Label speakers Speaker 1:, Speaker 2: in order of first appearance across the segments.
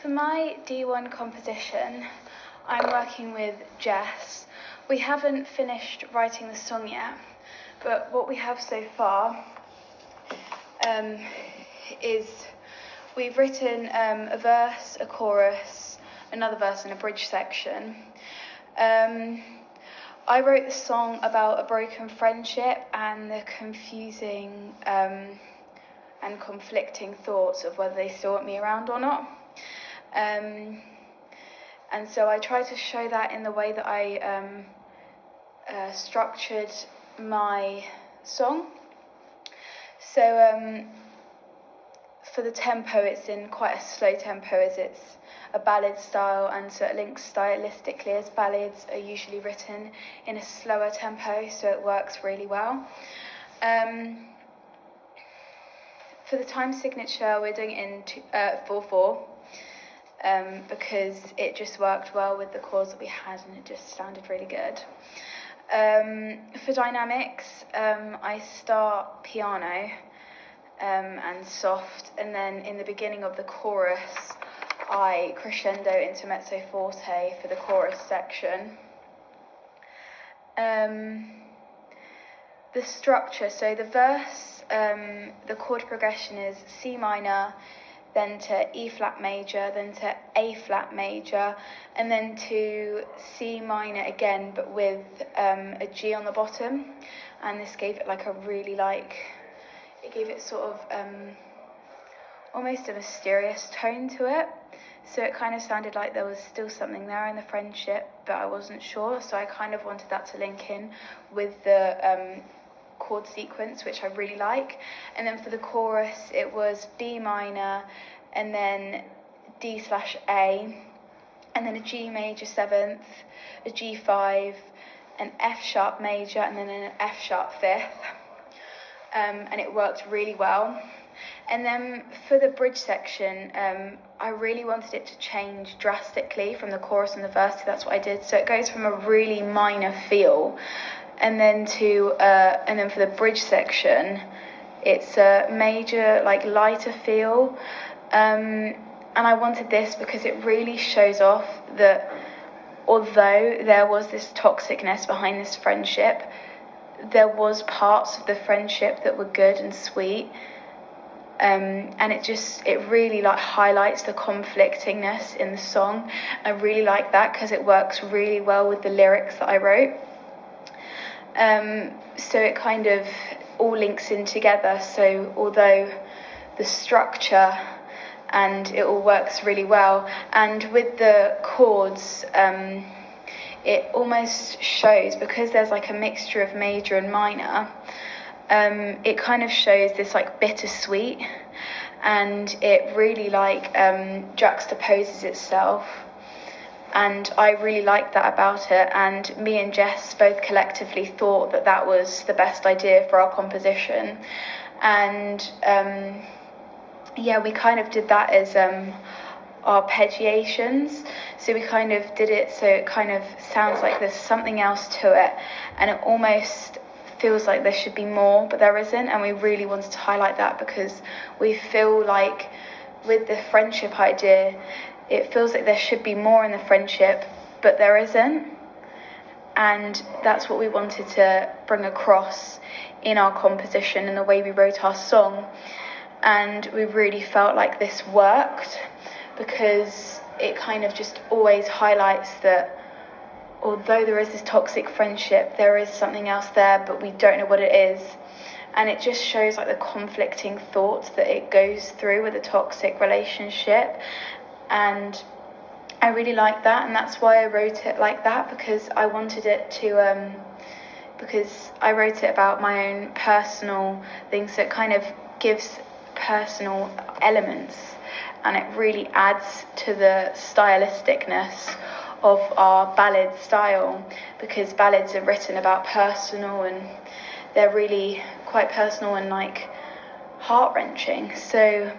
Speaker 1: For my D1 composition, I'm working with Jess. We haven't finished writing the song yet, but what we have so far is we've written a verse, a chorus, another verse and a bridge section. I wrote the song about a broken friendship and the confusing and conflicting thoughts of whether they still want me around or not. And so I try to show that in the way that I structured my song. So for the tempo, it's in quite a slow tempo as it's a ballad style, and so it links stylistically as ballads are usually written in a slower tempo, so it works really well. For the time signature, we're doing it in 4/4 because it just worked well with the chords that we had and it just sounded really good. For dynamics, I start piano and soft, and then in the beginning of the chorus, I crescendo into mezzo forte for the chorus section. The structure, so the verse, the chord progression is C minor, then to E flat major, then to A flat major, and then to C minor again, but with a G on the bottom. And this gave it like a really it gave it sort of almost a mysterious tone to it. So it kind of sounded like there was still something there in the friendship, but I wasn't sure. So I kind of wanted that to link in with the chord sequence, which I really like. And then for the chorus, it was B minor, and then D/A, and then a G major 7th, a G5, an F sharp major, and then an F sharp 5th. And it worked really well. And then for the bridge section, I really wanted it to change drastically from the chorus and the verse, so that's what I did. So it goes from a really minor feel, and then for the bridge section, it's a major, lighter feel. And I wanted this because it really shows off that although there was this toxicness behind this friendship, there was parts of the friendship that were good and sweet. And it really highlights the conflictingness in the song. I really like that because it works really well with the lyrics that I wrote. So it kind of all links in together. So although the structure and it all works really well, and with the chords, it almost shows, because there's a mixture of major and minor, it kind of shows this bittersweet, and it really juxtaposes itself, and I really liked that about it. And me and Jess both collectively thought that was the best idea for our composition, and we kind of did that as arpeggiations. So we kind of did it so it kind of sounds like there's something else to it, and it almost feels like there should be more, but there isn't. And we really wanted to highlight that because we feel like with the friendship idea, it feels like there should be more in the friendship, but there isn't. And that's what we wanted to bring across in our composition and the way we wrote our song. And we really felt like this worked because it kind of just always highlights that although there is this toxic friendship, there is something else there, but we don't know what it is. And it just shows the conflicting thoughts that it goes through with a toxic relationship. And I really like that, and that's why I wrote it like that, because I wanted it to, because I wrote it about my own personal things, so it kind of gives personal elements, and it really adds to the stylisticness of our ballad style, because ballads are written about personal, and they're really quite personal and heart-wrenching. So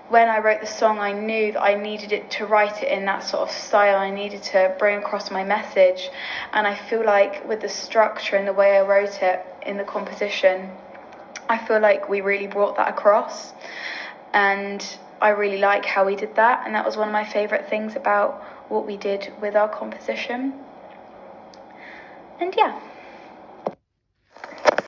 Speaker 1: when I wrote the song, I knew that I needed to write it in that sort of style. I needed to bring across my message, and I feel like with the structure and the way I wrote it in the composition, I feel like we really brought that across. And I really like how we did that, and that was one of my favourite things about what we did with our composition. And yeah.